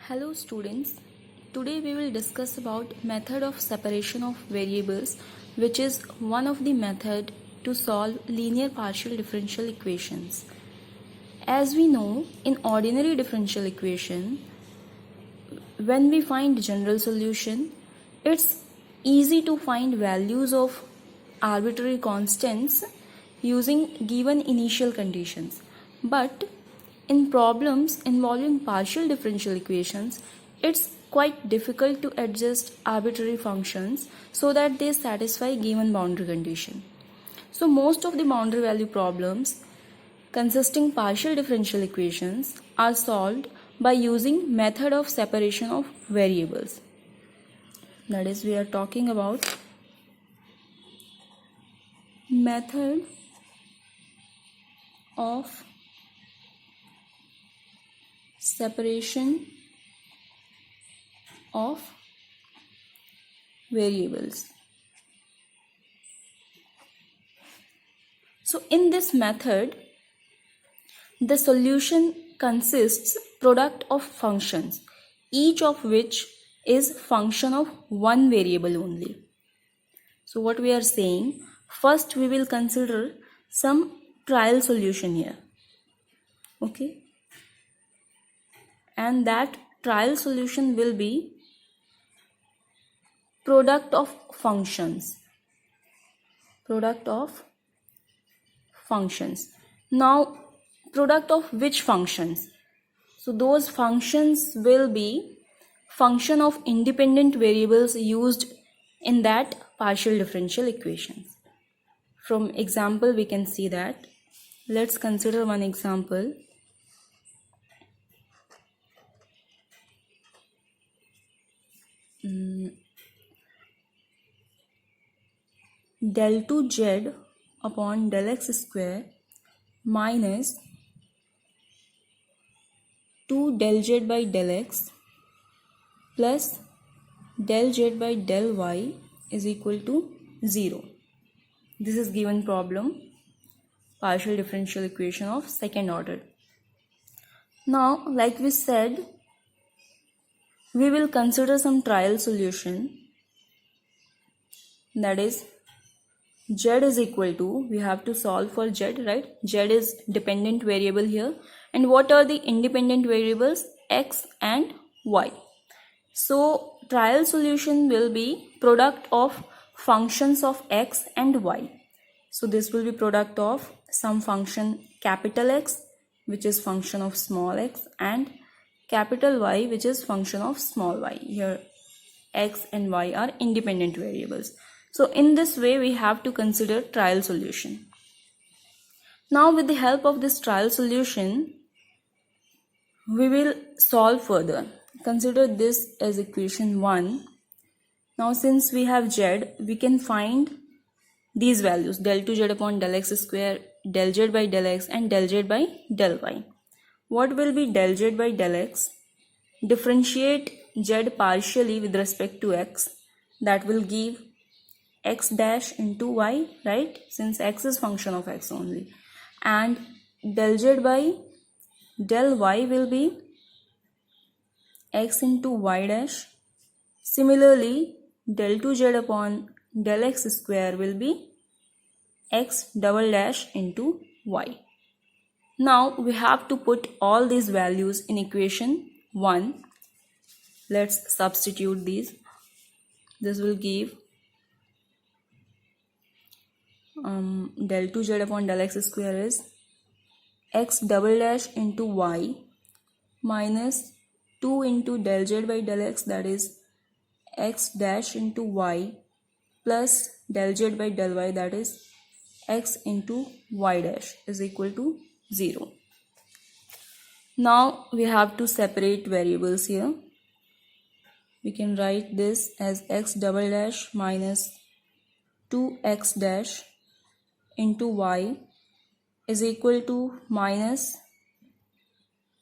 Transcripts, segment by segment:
Hello students, today we will discuss about method of separation of variables, which is one of the method to solve linear partial differential equations. As we know, in ordinary differential equation, when we find general solution, it's easy to find values of arbitrary constants using given initial conditions. But in problems involving partial differential equations, it's quite difficult to adjust arbitrary functions so that they satisfy given boundary condition. So most of the boundary value problems consisting partial differential equations are solved by using method of separation of variables. That is, we are talking about method of separation of variables. So in this method, the solution consists product of functions, each of which is function of one variable only. So what we are saying, first we will consider some trial solution here. Okay? And that trial solution will be product of functions. Product of functions. Now, product of which functions? So those functions will be function of independent variables used in that partial differential equations. From example we can see that. Let's consider one example. Del 2z upon del x square minus 2 del z by del x plus del z by del y is equal to 0. This is given problem, partial differential equation of second order. Now, like we said, we will consider some trial solution. That is, z is equal to, we have to solve for z, right? Z is dependent variable here. And what are the independent variables? X and y. So trial solution will be product of functions of x and y. So this will be product of some function capital X, which is function of small x, and capital Y, which is function of small y. Here x and y are independent variables. So in this way we have to consider trial solution. Now with the help of this trial solution, we will solve further. Consider this as equation 1. Now since we have z, we can find these values, del 2z upon del x square, del z by del x, and del z by del y. What will be del z by del x? Differentiate z partially with respect to x. That will give x dash into y, right? Since x is function of x only. And del z by del y will be x into y dash. Similarly, del 2z upon del x square will be x double dash into y. Now we have to put all these values in equation 1. Let's substitute these. This will give del 2z upon del x square is x double dash into y minus 2 into del z by del x, that is x dash into y, plus del z by del y, that is x into y dash, is equal to 0. Now we have to separate variables here. We can write this as x double dash minus 2x dash into y is equal to minus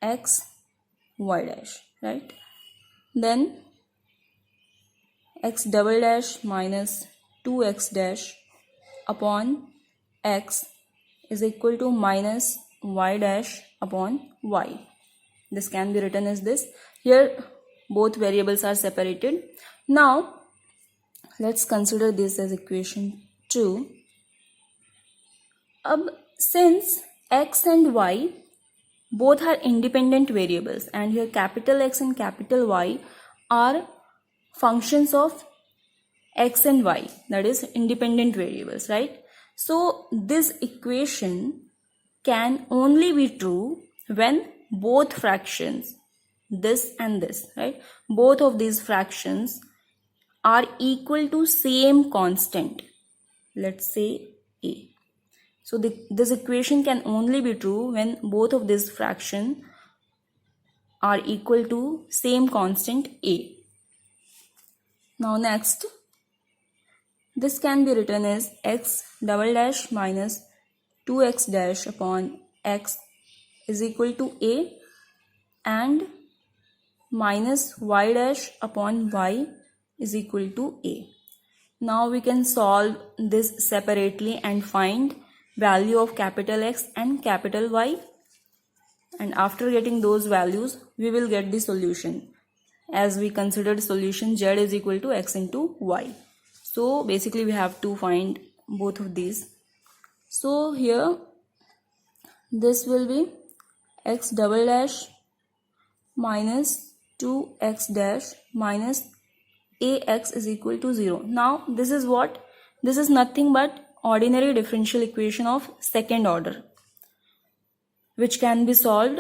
x y dash, right? Then x double dash minus 2x dash upon x is equal to minus y dash upon y. This can be written as this. Here both variables are separated. Now let's consider this as equation 2. Since x and y both are independent variables, and here capital X and capital Y are functions of x and y, that is independent variables, right? So this equation can only be true when both fractions, this and this, right, both of these fractions are equal to same constant, let's say a. So this equation can only be true when both of these fractions are equal to same constant a. Now next, this can be written as x double dash minus 2x dash upon x is equal to a, and minus y dash upon y is equal to a. Now we can solve this separately and find value of capital X and capital Y, and after getting those values we will get the solution, as we considered solution z is equal to x into y. So basically we have to find both of these. So here this will be x double dash minus 2x dash minus ax is equal to 0. Now this is what? This is nothing but ordinary differential equation of second order, which can be solved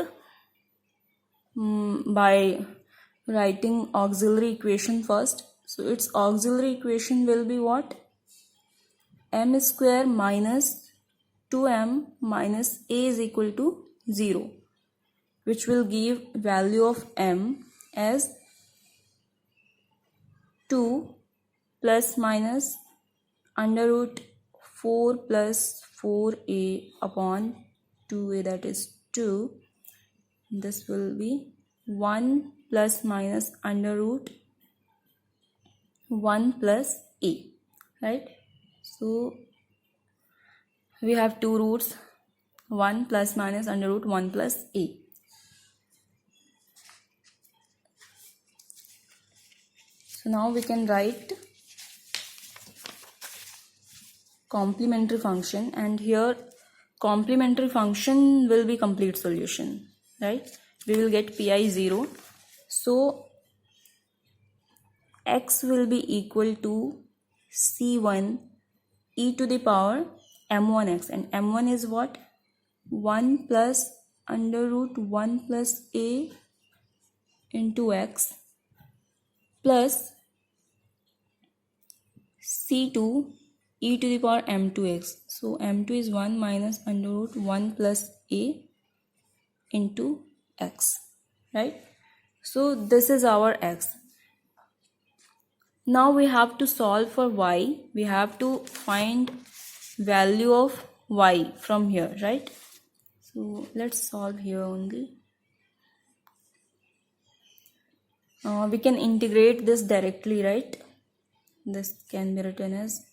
by writing auxiliary equation first. So its auxiliary equation will be what? M square minus 2m minus a is equal to 0, which will give value of m as 2 plus minus under root 4 plus 4a upon 2a, that is 2. This will be 1 plus minus under root 1 plus a, right? So we have two roots, 1 plus minus under root 1 plus a. So now we can write complementary function, and here complementary function will be complete solution, right? We will get pi 0. So x will be equal to c1 e to the power m1x, and m1 is what? 1 plus under root 1 plus a into x plus c2 e to the power m2x. So m2 is 1 minus under root 1 plus a into x, right? So this is our x. Now we have to solve for y. We have to find value of y from here, right? So let's solve here only. We can integrate this directly, right? This can be written as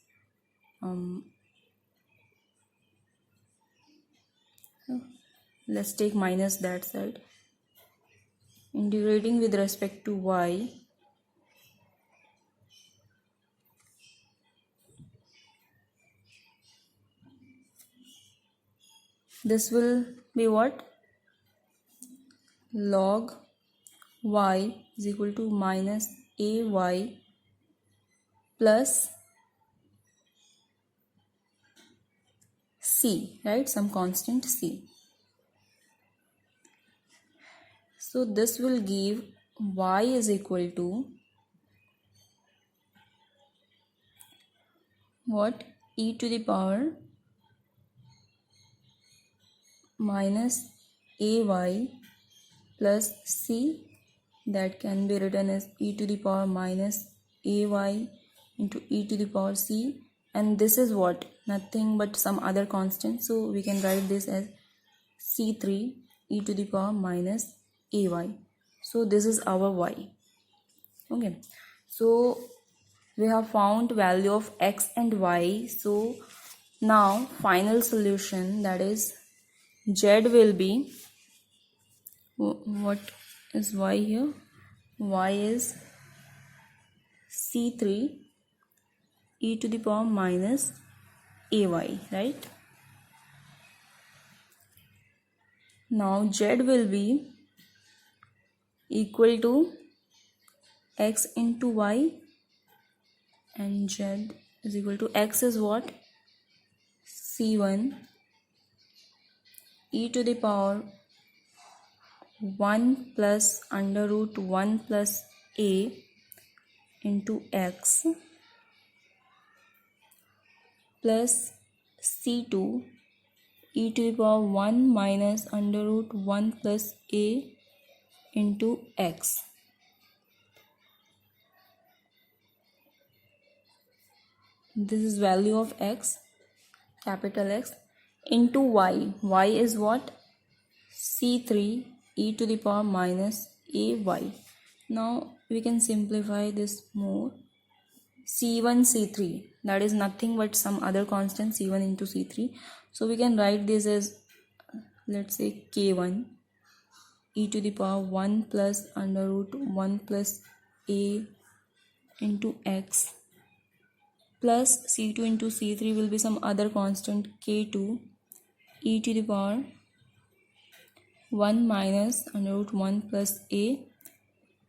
let's take minus that side. Integrating with respect to y, this will be what? Log y is equal to minus ay plus c, right? Some constant c. So this will give y is equal to what? E to the power minus ay plus c, that can be written as e to the power minus ay into e to the power c, and this is what? Nothing but some other constant, so we can write this as c3 e to the power minus ay. So this is our y. Okay, so we have found value of x and y. So now final solution, that is z will be What is y here? Y is C3 e to the power minus ay, right? Now z will be equal to x into y, and z is equal to x is what? C1 e to the power 1 plus under root 1 plus a into x plus C2 e to the power 1 minus under root 1 plus a into x. This is value of x, capital X, into y. Y is what? C3 e to the power minus ay. Now we can simplify this more. C1 C3, that is nothing but some other constant, C1 into C3. So we can write this as, let's say, K1 e to the power 1 plus under root 1 plus a into x plus C2 into C3 will be some other constant, K2 e to the power 1 minus under root 1 plus a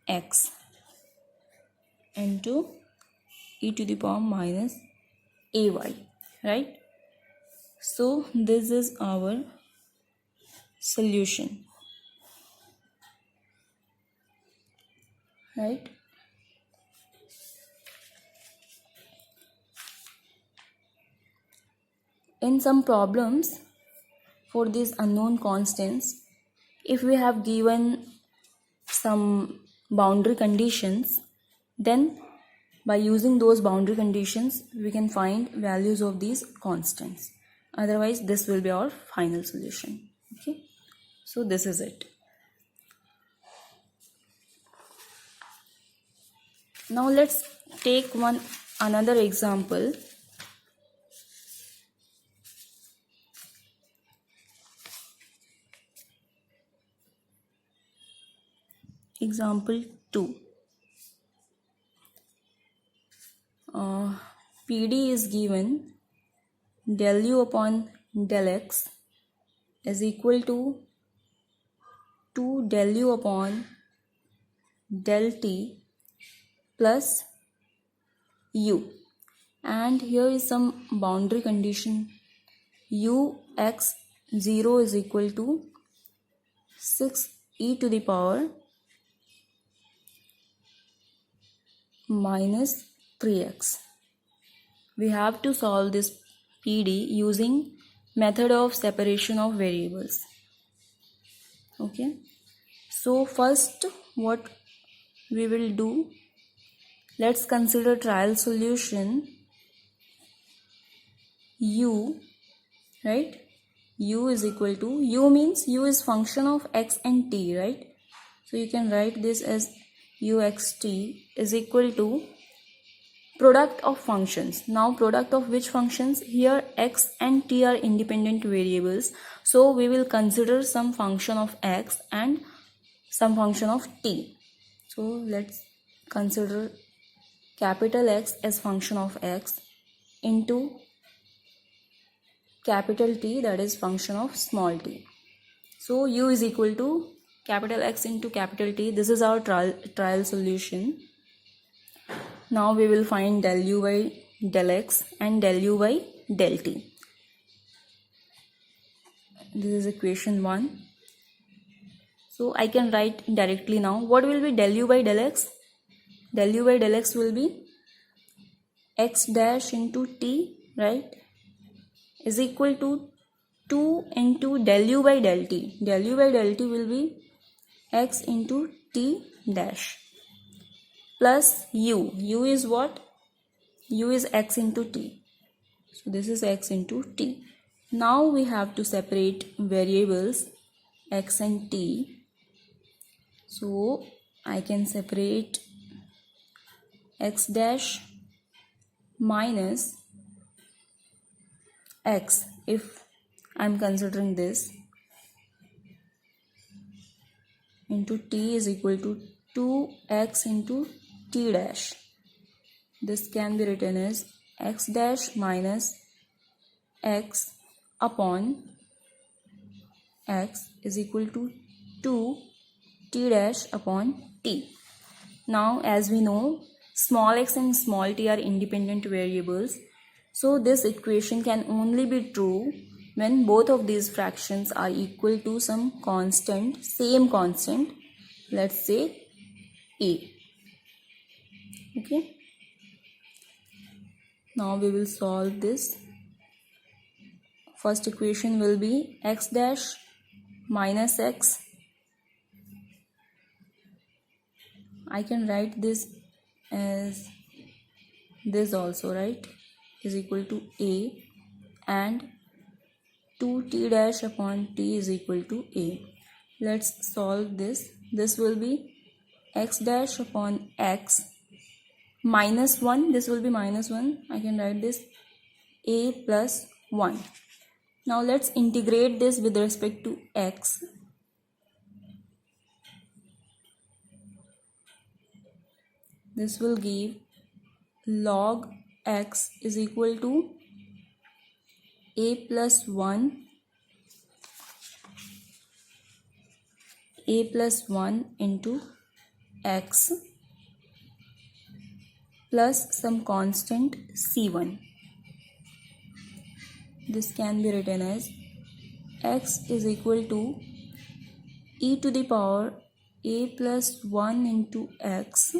x into e to the power minus ay, right? So this is our solution, right? In some problems for these unknown constants, if we have given some boundary conditions, then by using those boundary conditions we can find values of these constants. Otherwise this will be our final solution. Okay, so this is it. Now let's take another example. Example 2. PD is given del u upon del x is equal to 2 del u upon del t plus u, and here is some boundary condition. U x 0 is equal to 6 e to the power minus 3x. We have to solve this PD using method of separation of variables. Okay, so first what we will do, let's consider trial solution u, right? U is equal to, u means u is function of x and t, right? So you can write this as uxt is equal to product of functions. Now product of which functions? Here x and t are independent variables, so we will consider some function of x and some function of t. So let's consider capital X as function of x into capital T, that is function of small t. So u is equal to capital X into capital T. This is our trial solution. Now we will find del u by del x and del u by del t. This is equation 1. So I can write directly now. What will be del u by del x? Del u by del x will be x dash into t, right, is equal to 2 into del u by del t. Del u by del t will be x into t dash plus u. U is what? U is x into t. So this is x into t. Now we have to separate variables x and t. So I can separate x dash minus x if I am considering this. into t is equal to 2x into t dash. This can be written as x dash minus x upon x is equal to 2 t dash upon t. Now as we know, small x and small t are independent variables. So this equation can only be true when both of these fractions are equal to some constant, same constant, let's say a. Okay. Now we will solve this. First equation will be x dash minus x. I can write this as this also, right? Is equal to a, and 2t dash upon t is equal to a. Let's solve this. This will be x dash upon x minus 1. This will be minus 1. I can write this a plus 1. Now let's integrate this with respect to x. This will give log x is equal to a plus 1 into x plus some constant c1. This can be written as x is equal to e to the power a plus 1 into x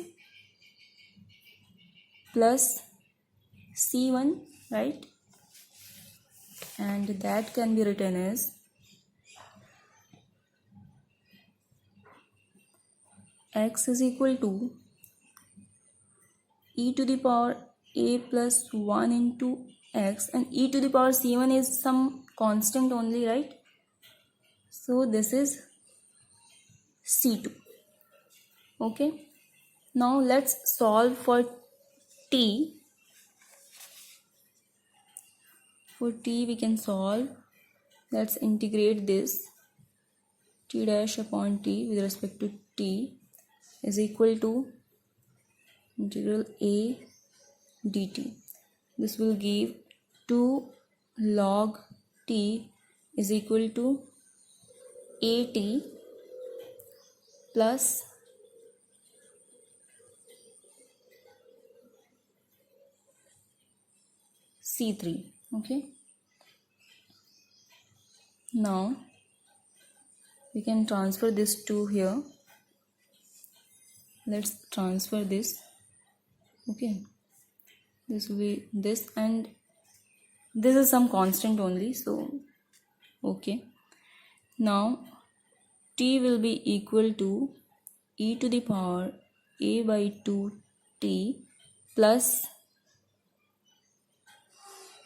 plus c1, right? And that can be written as x is equal to e to the power a plus 1 into x, and e to the power c1 is some constant only, right? So this is c2. Okay. Now let's solve for t. For t we can solve. Let's integrate this. T dash upon t with respect to t is equal to integral a dt. This will give 2 log t is equal to at plus c3. Okay. Now we can transfer this to here. Let's transfer this. Okay. This will be this, and this is some constant only, so okay. Now t will be equal to e to the power a by 2t plus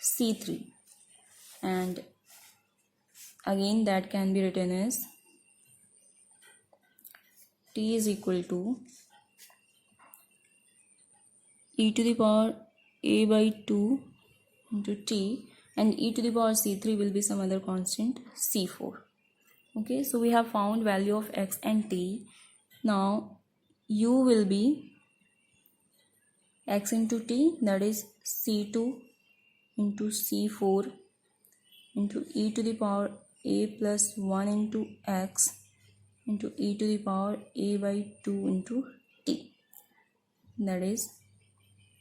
c3, and again that can be written as t is equal to e to the power a by 2 into t, and e to the power c3 will be some other constant c4. Okay, so we have found value of x and t. Now u will be x into t, that is c2 into c4 into e to the power a plus 1 into x into e to the power a by 2 into t. That is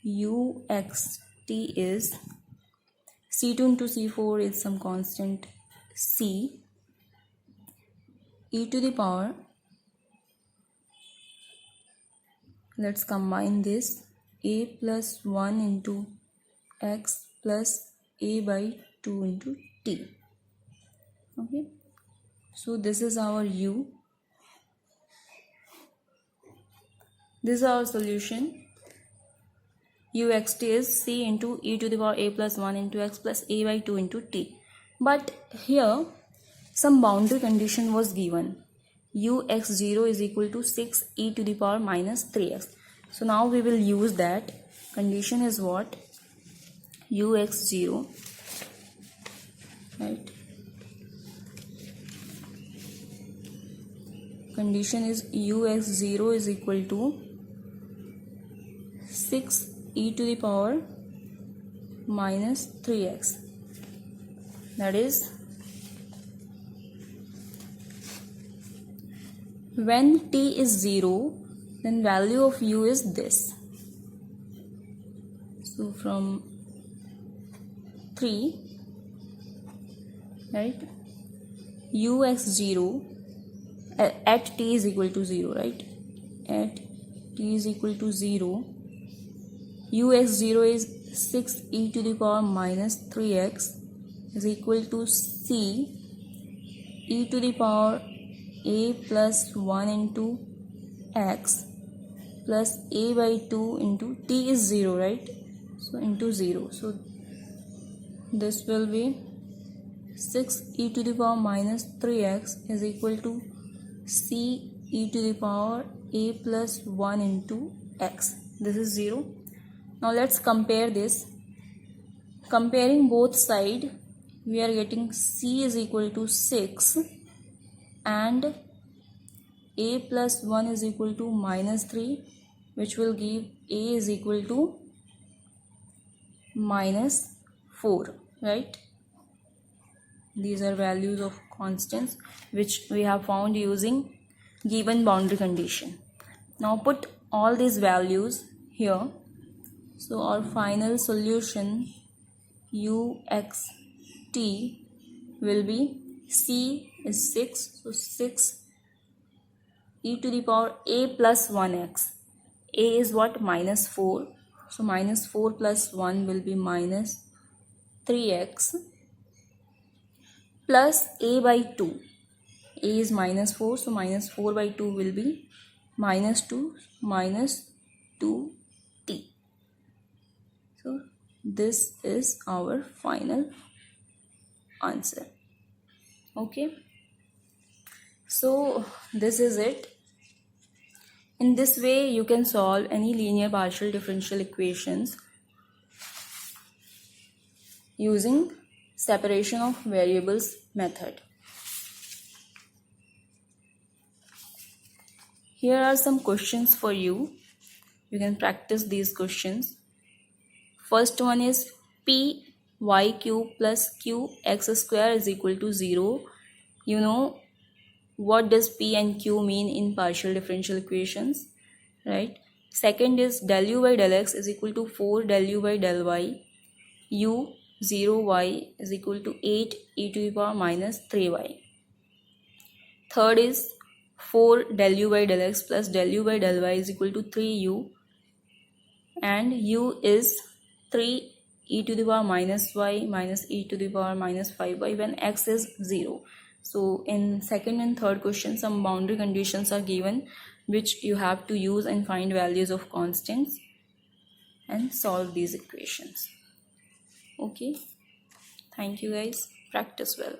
uxt is c2 into c4 is some constant c, e to the power, let's combine this, a plus 1 into x plus a by 2 into t. Okay, so this is our u. This is our solution. uxt is c into e to the power a plus 1 into x plus a by 2 into t. But here some boundary condition was given. ux0 is equal to 6 e to the power minus 3x. So now we will use that. Condition is what? ux0, right? condition is ux0 is equal to 6 e to the power minus 3x. That is, when t is 0, then value of u is this. So from 3, right, ux0 at t is equal to 0, right, at t is equal to 0, ux0 is 6 e to the power minus 3x is equal to c e to the power a plus 1 into x plus a by 2 into t is 0, right, so into 0. So this will be 6 e to the power minus 3x is equal to c e to the power a plus 1 into x. This is 0. Now let's compare this. Comparing both sides, we are getting c is equal to 6 and a plus 1 is equal to minus 3, which will give a is equal to minus 4, right? These are values of constants which we have found using given boundary condition. Now put all these values here. So our final solution uxt will be c is 6, so 6 e to the power a plus 1x. A is what? Minus 4. So minus 4 plus 1 will be minus 3x plus a by 2. A is minus 4, so minus 4 by 2 will be minus 2t. So this is our final answer. Okay. So this is it. In this way you can solve any linear partial differential equations using separation of variables method. Here are some questions for you. You can practice these questions. First one is p y cube plus q x square is equal to 0. You know what does p and q mean in partial differential equations, right? Second is del u by del x is equal to 4 del u by del y. U 0y is equal to 8 e to the power minus 3y. Third is 4 del u by del x plus del u by del y is equal to 3u, and u is 3 e to the power minus y minus e to the power minus 5y when x is 0. So in second and third question, some boundary conditions are given which you have to use and find values of constants and solve these equations. Okay, thank you guys. Practice well.